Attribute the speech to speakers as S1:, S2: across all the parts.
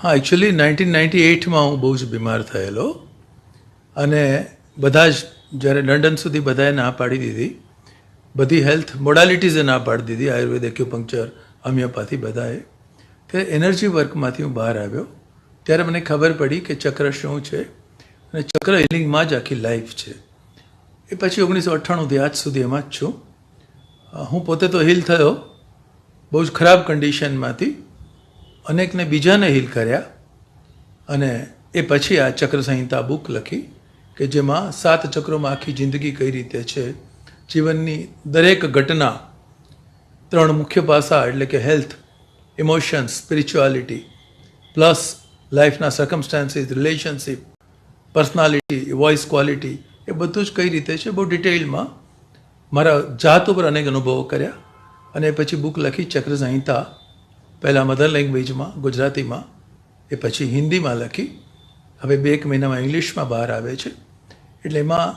S1: હા, એકચ્યુઅલી 1998માં હું બહુ જ બીમાર થયેલો અને બધા જ જ્યારે લંડન સુધી બધાએ ના પાડી દીધી, બધી હેલ્થ મોડાલિટીઝે ના પાડી દીધી, આયુર્વેદ, એક્યુપંક્ચર, હોમિયોપેથી બધાએ. ત્યારે એનર્જી વર્કમાંથી હું બહાર આવ્યો ત્યારે મને ખબર પડી કે ચક્ર શું છે અને ચક્ર હિલિંગમાં જ આખી લાઈફ છે. એ પછી 1998થી આજ સુધી એમાં જ છું. હું પોતે તો હીલ થયો બહુ જ ખરાબ કન્ડિશનમાંથી, અનેકને બીજાને હીલ કર્યા અને એ પછી આ ચક્ર સંહિતા બુક લખી કે જેમાં 7 ચક્રોમાં આખી જિંદગી કઈ રીતે છે, જીવનની દરેક ઘટના, 3 મુખ્ય પાસા એટલે કે હેલ્થ, ઇમોશન્સ, સ્પિરિચ્યુઆલિટી પ્લસ લાઈફના circumstances, relationship, personality, voice quality, એ બધું જ કઈ રીતે છે બહુ ડિટેલમાં મારા જાત ઉપર અનેક અનુભવો કર્યા અને પછી બુક લખી ચક્ર સંહિતા. પહેલાં મધર લેંગ્વેજમાં ગુજરાતીમાં, એ પછી હિન્દીમાં લખી, હવે 2 મહિનામાં ઇંગ્લિશમાં બહાર આવે છે. એટલે એમાં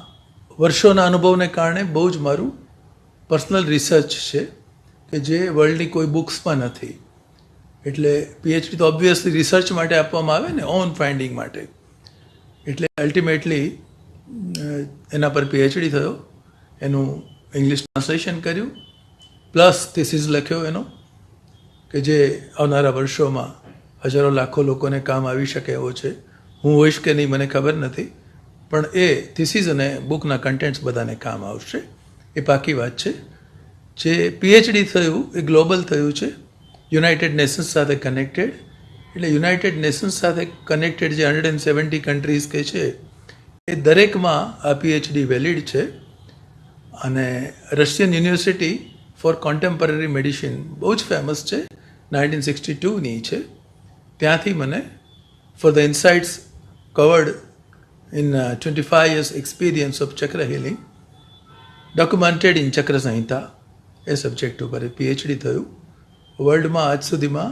S1: વર્ષોના અનુભવને કારણે બહુ જ મારું પર્સનલ રિસર્ચ છે કે જે વર્લ્ડની કોઈ બુક્સમાં નથી. એટલે પીએચડી તો ઓબ્વિયસલી રિસર્ચ માટે આપવામાં આવે ને, ઓન ફાઇન્ડિંગ માટે. એટલે અલ્ટિમેટલી એના પર પીએચડી થયો, એનું ઇંગ્લિશ ટ્રાન્સલેશન કર્યું, પ્લસ થીસીસ લખ્યો એનો કે જે આવનારા વર્ષોમાં હજારો લાખો લોકોને કામ આવી શકે એવો છે. હું હોઈશ કે નહીં મને ખબર નથી, પણ એ થીસીસ અને બુકના કન્ટેન્ટ્સ બધાને કામ આવશે, એ પાકી વાત છે. જે પીએચડી થયું એ ગ્લોબલ થયું છે, યુનાઇટેડ નેશન્સ સાથે કનેક્ટેડ. એટલે યુનાઇટેડ નેશન્સ સાથે કનેક્ટેડ જે 170 કન્ટ્રીઝ કે છે એ દરેકમાં આ પીએચડી વેલિડ છે. અને Russian university for contemporary medicine બહુ જ ફેમસ છે, 1962ની છે. ત્યાંથી મને for the insights covered in 25 years experience of chakra healing documented in Chakra Samhita, A subject ઉપર પીએચડી થયું. વર્લ્ડમાં આજ સુધીમાં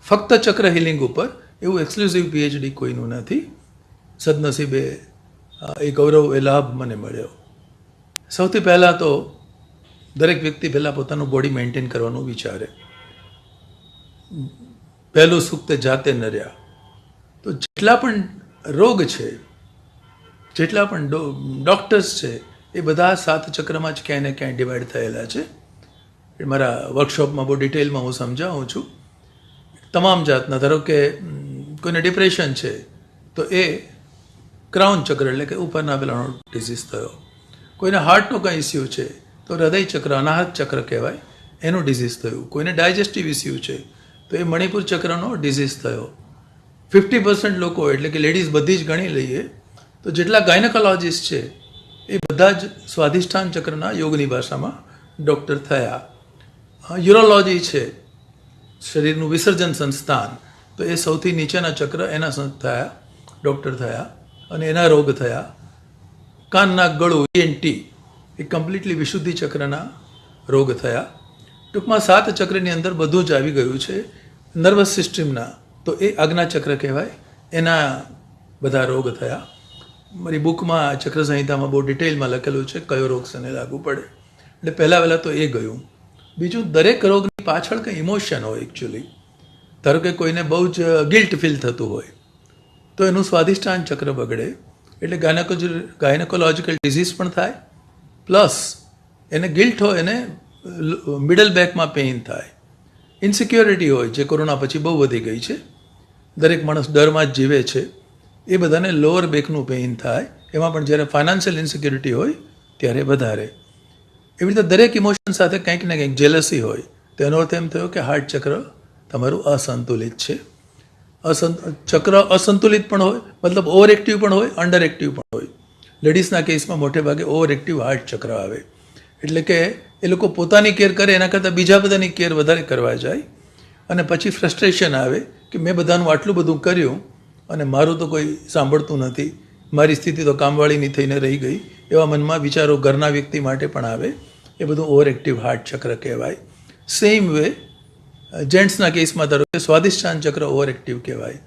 S1: ફક્ત ચક્ર હિલિંગ ઉપર એવું એક્સક્લુઝિવ પીએચડી કોઈનું નથી. સદનસીબે એ ગૌરવ, એ લાભ મને મળ્યો. સૌથી પહેલાં તો દરેક વ્યક્તિ પહેલાં પોતાનું બોડી મેન્ટેન કરવાનું વિચારે. પહેલું સુખ તે જાતે નર્યા. તો જેટલા પણ રોગ છે, જેટલા પણ ડૉક્ટર્સ છે, એ બધા 7 ચક્રમાં જ ક્યાંય ને ક્યાંય ડિવાઈડ થયેલા છે. મારા વર્કશોપમાં બહુ ડિટેલમાં હું સમજાવું છું. તમામ જાતના, ધારો કે કોઈને ડિપ્રેશન છે તો એ ક્રાઉન ચક્ર એટલે કે ઉપરના પેલાનો ડિઝીઝ થયો. કોઈને હાર્ટનો કંઈ ઇસ્યુ છે તો હૃદય ચક્ર, અનાહત ચક્ર કહેવાય, એનું ડિઝીઝ થયું. કોઈને ડાયજેસ્ટિવ ઇસ્યુ છે તો એ મણિપુર ચક્રનો ડિઝીઝ થયો. 50% લોકો એટલે કે લેડીઝ બધી જ ગણી લઈએ તો જેટલા ગાયનેકોલોજીસ્ટ છે એ બધા જ સ્વાધિષ્ઠાન ચક્રના યોગની ભાષામાં ડૉક્ટર થયા. યુરોલોજી છે, શરીરનું વિસર્જન સંસ્થાન, તો એ સૌથી નીચેના ચક્ર એના થયા, ડૉક્ટર થયા અને એના રોગ થયા. કાન, નાક, ગળું, ENT, એ કમ્પ્લીટલી વિશુદ્ધિ ચક્રના રોગ થયા. ટૂંકમાં 7 ચક્રની અંદર બધું જ આવી ગયું છે. નર્વસ સિસ્ટમના તો એ આજ્ઞા ચક્ર કહેવાય, એના બધા રોગ થયા. મારી બુકમાં ચક્ર સંહિતામાં બહુ ડિટેલમાં લખેલું છે કયો રોગ શેને લાગુ પડે. એટલે પહેલાં તો એ ગયું. બીજું, દરેક રોગની પાછળ કંઈ ઇમોશન હોય એકચ્યુઅલી. ધારો કે કોઈને બહુ જ ગિલ્ટ ફીલ થતું હોય તો એનું સ્વાધિષ્ઠાન ચક્ર બગડે, એટલે ગાયનેકોલોજીકલ ડિઝીઝ પણ થાય, પ્લસ એને ગિલ્ટ હોય, એને મિડલ બેકમાં પેઇન થાય. ઇન્સિક્યોરિટી હોય, જે કોરોના પછી બહુ વધી ગઈ છે, દરેક માણસ ડરમાં જ જીવે છે, એ બધાને લોઅર બેકનું પેઇન થાય. એમાં પણ જ્યારે ફાઇનાન્શિયલ ઇન્સિક્યોરિટી હોય ત્યારે વધારે. એવી રીતે દરેક ઇમોશન સાથે કંઈક ને કંઈક જેલસી હોય તો એનો અર્થ એમ થયો કે હાર્ટ ચક્ર તમારું અસંતુલિત છે. ચક્ર અસંતુલિત પણ હોય, મતલબ ઓવર એક્ટિવ પણ હોય, અંડર એક્ટિવ પણ હોય. લેડીઝના કેસમાં મોટે ભાગે ઓવર એક્ટિવ હાર્ટ ચક્ર આવે, એટલે કે એ લોકો પોતાની કેર કરે એના કરતાં બીજા બધાની કેર વધારે કરવા જાય અને પછી ફ્રસ્ટ્રેશન આવે કે મેં બધાનું આટલું બધું કર્યું અને મારું તો કોઈ સાંભળતું નથી, મારી સ્થિતિ તો કામવાળીની થઈને રહી ગઈ, એવા મનમાં વિચારો ઘરના વ્યક્તિ માટે પણ આવે. એ બધું ઓવર એક્ટિવ હાર્ટ ચક્ર કહેવાય. સેમ વે જેન્ટ્સના કેસમાં ધારો કે સ્વાધિષ્ઠાન ચક્ર ઓવર એક્ટિવ કહેવાય,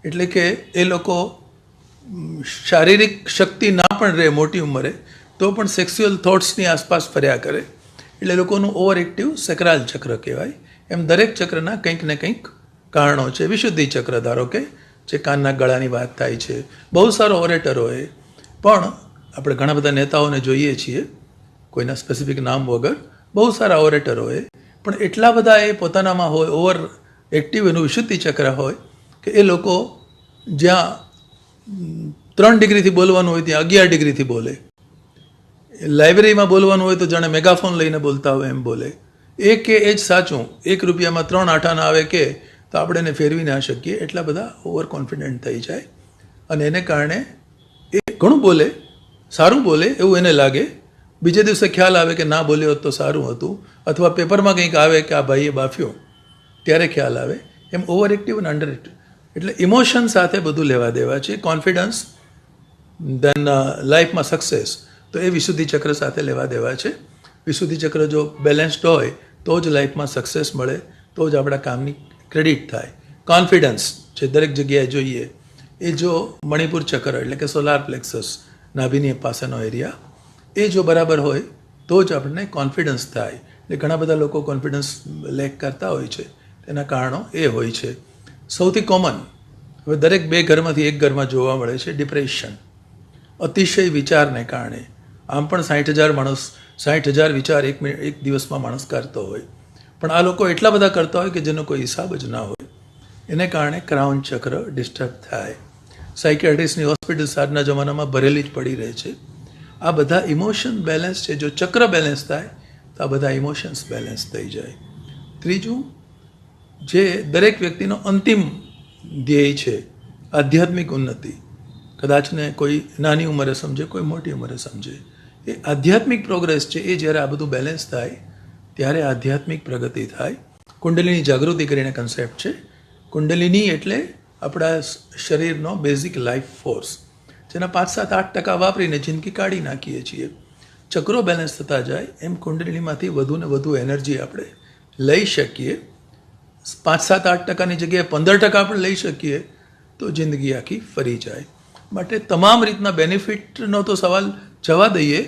S1: એટલે કે એ લોકો શારીરિક શક્તિ ના પણ રહે મોટી ઉંમરે તો પણ સેક્સ્યુઅલ થોટ્સની આસપાસ ફર્યા કરે, એટલે લોકોનું ઓવર એક્ટિવ સેક્રાલ ચક્ર કહેવાય. એમ દરેક ચક્રના કંઈક ને કંઈક કારણો છે. વિશુદ્ધિ ચક્ર ધારો કે જે કાનના ગળાની વાત થાય છે. બહુ સારા ઓરેટરોએ પણ આપણે ઘણા બધા નેતાઓને જોઈએ છીએ, કોઈના સ્પેસિફિક નામ વગર, બહુ સારા ઓરેટરોએ પણ એટલા બધા એ પોતાનામાં હોય, ઓવર એક્ટિવ એનું વિશુદ્ધિ ચક્ર હોય કે એ લોકો જ્યાં 3 ડિગ્રીથી બોલવાનું હોય ત્યાં 11 ડિગ્રીથી બોલે. લાઇબ્રેરીમાં બોલવાનું હોય તો જાણે મેગાફોન લઈને બોલતા હોય એમ બોલે. એ કે એ જ સાચું, 1 રૂપિયામાં 3 આઠાના આવે કે તો આપણે એને ફેરવી ના શકીએ. એટલા બધા ઓવર કોન્ફિડન્ટ થઈ જાય અને એને કારણે એ ઘણું બોલે, સારું બોલે એવું એને લાગે, બીજે દિવસે ખ્યાલ આવે કે ના બોલ્યો હોત તો સારું હતું, અથવા પેપરમાં કંઈક આવે કે આ ભાઈએ બાફ્યો ત્યારે ખ્યાલ આવે. એમ ઓવર એક્ટિવ અને અંડર એક્ટિવ. એટલે ઇમોશન સાથે બધું લેવા દેવા છે. કોન્ફિડન્સ દેન લાઈફમાં સક્સેસ તો એ વિશુદ્ધિ ચક્ર સાથે લેવા દેવા છે. વિશુદ્ધિ ચક્ર જો બેલેન્સ્ડ હોય તો જ લાઈફમાં સક્સેસ મળે, તો જ આપણા કામની ક્રેડિટ થાય. કોન્ફિડન્સ જે દરેક જગ્યાએ જોઈએ એ જો મણિપુર ચક્ર એટલે કે સોલાર પ્લેક્સસ નાભિની પાસેનો એરિયા એ જો બરાબર હોય તો જ આપણને કોન્ફિડન્સ થાય. એટલે ઘણા બધા લોકો કોન્ફિડન્સ લેક કરતા હોય છે, તેના કારણો એ હોય છે. સૌથી કોમન હવે દરેક 2 ઘરમાંથી 1 ઘરમાં જોવા મળે છે ડિપ્રેશન. અતિશય વિચારને કારણે. આમ પણ 60,000 વિચાર એક દિવસમાં માણસ કરતો હોય, પણ આ લોકો એટલા બધા કરતા હોય કે જેનો કોઈ હિસાબ જ ના હોય. એને કારણે ક્રાઉન ચક્ર ડિસ્ટર્બ થાય. સાયકિયાટ્રિસ્ટની હોસ્પિટલ આજના જમાનામાં ભરેલી જ પડી રહે છે. આ બધા ઇમોશન બેલેન્સ છે. જો ચક્ર બેલેન્સ થાય તો આ બધા ઇમોશન્સ બેલેન્સ થઈ જાય. ત્રીજું, જે દરેક વ્યક્તિનો અંતિમ ધ્યેય છે આધ્યાત્મિક ઉન્નતિ. કદાચને કોઈ નાની ઉંમરે સમજે, કોઈ મોટી ઉંમરે સમજે. એ આધ્યાત્મિક પ્રોગ્રેસ છે એ જ્યારે આ બધું બેલેન્સ થાય ત્યારે આધ્યાત્મિક પ્રગતિ થાય. કુંડલીની જાગૃતિ કરીને કન્સેપ્ટ છે. કુંડલિની એટલે આપણા શરીરનો બેઝિક લાઈફ ફોર્સ, જેના 5-7-8% વાપરીને જિંદગી કાઢી નાખીએ છીએ. ચક્રો બેલેન્સ થતા જાય એમ કુંડલિનીમાંથી વધુ ને વધુ એનર્જી આપણે લઈ શકીએ. 5-7-8%ની જગ્યાએ 15% આપણે લઈ શકીએ તો જિંદગી આખી ફરી જાય. માટે તમામ રીતના બેનિફિટનો તો સવાલ જવા દઈએ,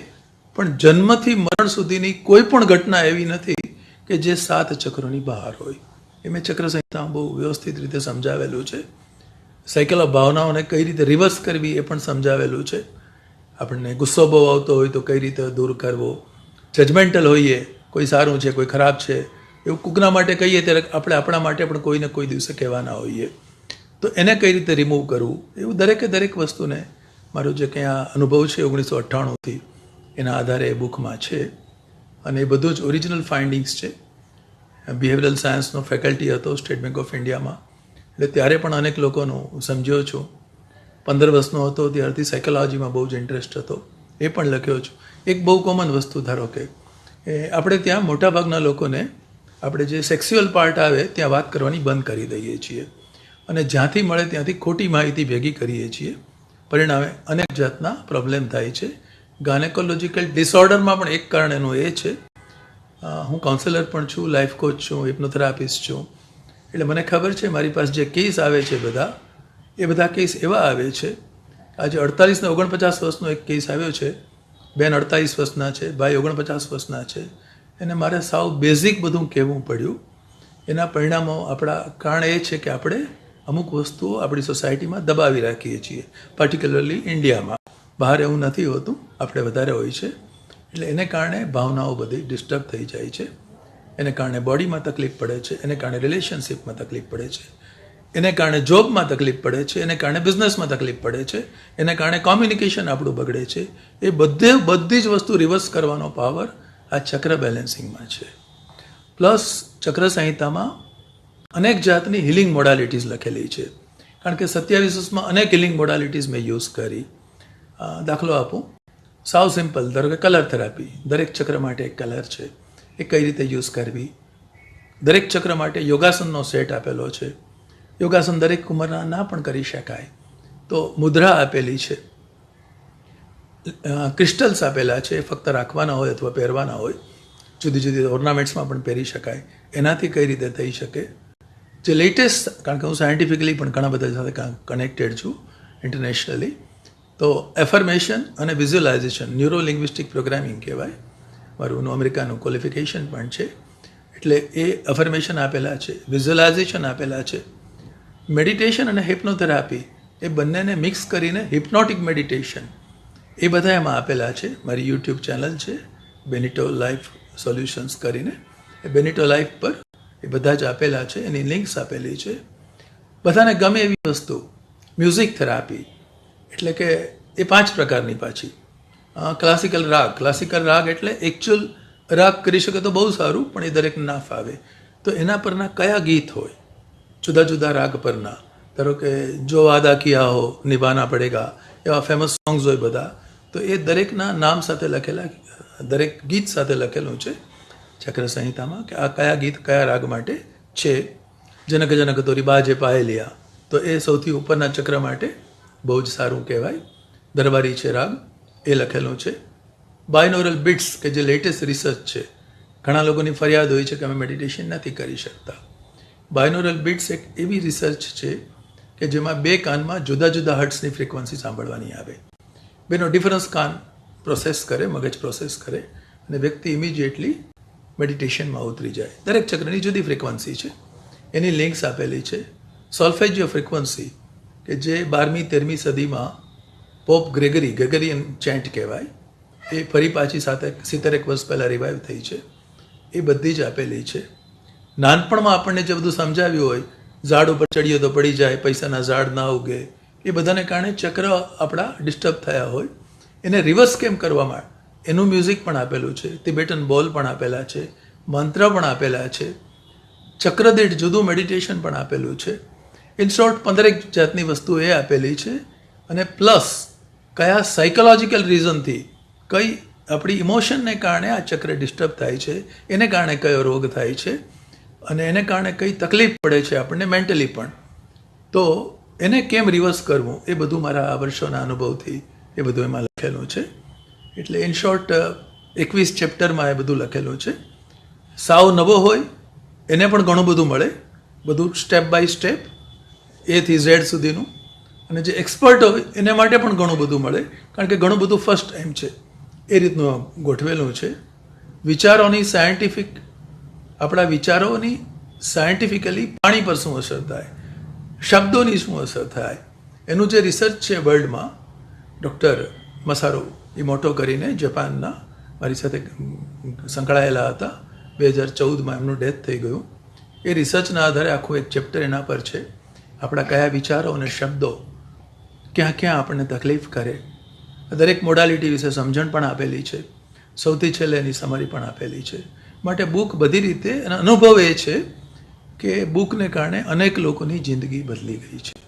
S1: પણ જન્મથી મરણ સુધીની કોઈ પણ ઘટના એવી નથી કે જે 7 ચક્રોની બહાર હોય. એ મેં ચક્ર સંહિતામાં બહુ વ્યવસ્થિત રીતે સમજાવેલું છે. સાયકલ ઓફ ભાવનાઓને કઈ રીતે રિવર્સ કરવી એ પણ સમજાવેલું છે. આપણને ગુસ્સો બહુ આવતો હોય તો કઈ રીતે દૂર કરવો, જજમેન્ટલ હોઈએ, કોઈ સારું છે કોઈ ખરાબ છે એવું કૂકના માટે કહીએ ત્યારે આપણે આપણા માટે પણ કોઈને કોઈ દિવસે કહેવાના હોઈએ, તો એને કઈ રીતે રિમૂવ કરવું, એવું દરેક વસ્તુને મારો જે કંઈ આ અનુભવ છે 1998થી એના આધારે એ બુકમાં છે. અને એ બધું જ ઓરિજિનલ ફાઇન્ડિંગ્સ છે. બિહેવિયરલ સાયન્સનો ફેકલ્ટી હતો સ્ટેટ બેંક ઓફ ઇન્ડિયામાં, એટલે ત્યારે પણ અનેક લોકોનું સમજ્યો છું. 15 વર્ષનો હતો ત્યારથી સાયકોલોજીમાં બહુ જ ઇન્ટરેસ્ટ હતો, એ પણ લખ્યો છું. એક બહુ કોમન વસ્તુ ધારો કે આપણે ત્યાં મોટાભાગના લોકોને આપણે જે સેક્સ્યુઅલ પાર્ટ આવે ત્યાં વાત કરવાની બંધ કરી દઈએ છીએ અને જ્યાંથી મળે ત્યાંથી ખોટી માહિતી ભેગી કરીએ છીએ. પરિણામે અનેક જાતના પ્રોબ્લેમ થાય છે. ગાયનેકોલોજીકલ ડિસઓર્ડરમાં પણ એક કારણ એનું એ છે. હું કાઉન્સેલર પણ છું, લાઈફ કોચ છું, હિપ્નોથેરાપિસ્ટ છું, એટલે મને ખબર છે મારી પાસે જે કેસ આવે છે એ બધા કેસ એવા આવે છે. આજે 48 ને 49 વર્ષનો એક કેસ આવ્યો છે. બેન 48 વર્ષના છે, ભાઈ 49 વર્ષના છે. એને મારે સાવ બેઝિક બધું કહેવું પડ્યું. એના પરિણામો આપણા કારણ એ છે કે આપણે અમુક વસ્તુઓ આપણી સોસાયટીમાં દબાવી રાખીએ છીએ, પર્ટિક્યુલરલી ઇન્ડિયામાં. બહાર એવું નથી હોતું, આપણે વધારે હોય છે. એટલે એને કારણે ભાવનાઓ બધી ડિસ્ટર્બ થઈ જાય છે. એને કારણે બોડીમાં તકલીફ પડે છે, એને કારણે રિલેશનશિપમાં તકલીફ પડે છે, એને કારણે જોબમાં તકલીફ પડે છે, એને કારણે બિઝનેસમાં તકલીફ પડે છે, એને કારણે કોમ્યુનિકેશન આપણું બગડે છે. એ બધી જ વસ્તુ રિવર્સ કરવાનો પાવર આ ચક્ર બેલેન્સિંગમાં છે. પ્લસ ચક્ર સંહિતામાં અનેક જાતની હિલિંગ મોડાલિટીઝ લખેલી છે, કારણ કે 27 વર્ષમાં અનેક હિલિંગ મોડાલિટીઝ મેં યુઝ કરી. દાખલો આપું, સાવ સિમ્પલ, ધારો કે કલર થેરાપી. દરેક ચક્ર માટે એક કલર છે, એ કઈ રીતે યુઝ કરવી. દરેક ચક્ર માટે યોગાસનનો સેટ આપેલો છે. યોગાસન દરેક ઉંમરના ના પણ કરી શકાય, તો મુદ્રા આપેલી છે, ક્રિસ્ટલ્સ આપેલા છે, ફક્ત રાખવાના હોય અથવા પહેરવાના હોય. જુદી જુદી ઓર્નામેન્ટ્સમાં પણ પહેરી શકાય. એનાથી કઈ રીતે થઈ શકે. જે લેટેસ્ટ, કારણ કે હું સાયન્ટિફિકલી પણ ઘણા બધા સાથે કનેક્ટેડ છું ઇન્ટરનેશનલી, તો એફર્મેશન અને વિઝ્યુઅલાઇઝેશન, ન્યુરો લિંગ્વિસ્ટિક પ્રોગ્રામિંગ કહેવાય. મારું અમેરિકાનું ક્વોલિફિકેશન પણ છે. એટલે એ એફર્મેશન આપેલા છે, વિઝ્યુઅલાઇઝેશન આપેલા છે. મેડિટેશન અને હિપ્નોથેરાપી એ બંનેને મિક્સ કરીને હિપ્નોટિક મેડિટેશન એ બધા એમાં આપેલા છે. મારી યુટ્યુબ ચેનલ છે બેનિટો લાઈફ સોલ્યુશન્સ કરીને, એ બેનિટો લાઈફ પર એ બધા જ આપેલા છે, એની લિંક્સ આપેલી છે. બધાને ગમે એવી વસ્તુ. મ્યુઝિક થેરાપી એટલે કે એ 5 પ્રકારની પાછી. ક્લાસિકલ રાગ એટલે એકચ્યુઅલ રાગ કરી શકે તો બહુ સારું, પણ એ દરેકને ના ફાવે. તો એના પરના કયા ગીત હોય જુદા જુદા રાગ પરના, ધારો કે જો વાદા કિયા હો નિભાના પડેગા, એવા ફેમસ સોંગ્સ હોય બધા, તો એ દરેકના નામ સાથે લખેલા, દરેક ગીત સાથે લખેલું છે ચક્ર સંહિતામાં કે આ કયા ગીત કયા રાગ માટે છે. જનક જનક તોરી બાજે પાયેલિયા, તો એ સૌથી ઉપરના ચક્ર માટે બહુ જ સારું કહેવાય. દરબારી છે રાગ, એ લખેલું છે. બાયનોરલ બિટ્સ કે જે લેટેસ્ટ રિસર્ચ છે, ઘણા લોકોની ફરિયાદ હોય છે કે અમે મેડિટેશન નથી કરી શકતા. બાયનોરલ બિટ્સ એક એવી રિસર્ચ છે કે જેમાં 2 કાનમાં જુદા જુદા હર્ટ્સની ફ્રિકવન્સી સાંભળવાની આવે. બેનો ડિફરન્સ કાન પ્રોસેસ કરે, મગજ પ્રોસેસ કરે, અને વ્યક્તિ ઇમિડિયેટલી મેડિટેશનમાં ઉતરી જાય. દરેક ચક્રની જુદી ફ્રિકવન્સી છે, એની લિંક્સ આપેલી છે. સોલ્ફેજિયો ફ્રિકવન્સી કે જે 12મી 13મી સદીમાં પોપ ગ્રેગરિયન ચેન્ટ કહેવાય, એ ફરી પાછી 70 વર્ષ પહેલાં રિવાઇવ થઈ છે, એ બધી જ આપેલી છે. નાનપણમાં આપણને જે બધું સમજાવ્યું હોય, ઝાડ ઉપર ચડીએ તો પડી જાય, પૈસાના ઝાડ ના ઉગે, એ બધાને કારણે ચક્ર આપણા ડિસ્ટર્બ થયા હોય, એને રિવર્સ કેમ કરવામાં એનું મ્યુઝિક પણ આપેલું છે. તિબેટન બોલ પણ આપેલા છે, મંત્ર પણ આપેલા છે, ચક્રદીઠ જુદું મેડિટેશન પણ આપેલું છે. ઇન શોર્ટ 15 જાતની વસ્તુ એ આપેલી છે. અને પ્લસ કયા સાયકોલોજીકલ રીઝનથી, કઈ આપણી ઇમોશનને કારણે આ ચક્ર ડિસ્ટર્બ થાય છે, એને કારણે કયો રોગ થાય છે, અને એને કારણે કઈ તકલીફ પડે છે આપણને મેન્ટલી પણ, તો એને કેમ રિવર્સ કરવું, એ બધું મારા આ વર્ષોના અનુભવથી એ બધું એમાં લખેલું છે. એટલે ઇન શોર્ટ 21 ચેપ્ટરમાં એ બધું લખેલું છે. સાવ નવો હોય એને પણ ઘણું બધું મળે, બધું સ્ટેપ બાય સ્ટેપ, A થી Z સુધીનું. અને જે એક્સપર્ટ હોય એને માટે પણ ઘણું બધું મળે, કારણ કે ઘણું બધું ફર્સ્ટ ટાઈમ છે, એ રીતનું ગોઠવેલું છે. વિચારોની સાયન્ટિફિક, આપણા વિચારોની સાયન્ટિફિકલી પાણી પર શું અસર થાય, શબ્દોની શું અસર થાય, એનું જે રિસર્ચ છે વર્લ્ડમાં, ડૉક્ટર મસારો ઇમોટો કરીને જાપાનના મારી સાથે સંકળાયેલા હતા, 2014માં એમનું ડેથ થઈ ગયું. એ રિસર્ચના આધારે આખું એક ચેપ્ટર એના પર છે. આપણા કયા વિચારો અને શબ્દો ક્યાં ક્યાં આપણને તકલીફ કરે, દરેક મોડાલિટી વિશે સમજણ પણ આપેલી છે. સૌથી છેલ્લે એની સમરી પણ આપેલી છે. માટે બુક બધી રીતે, અને અનુભવ એ છે કે બુકને કારણે અનેક લોકોની જિંદગી બદલી ગઈ છે.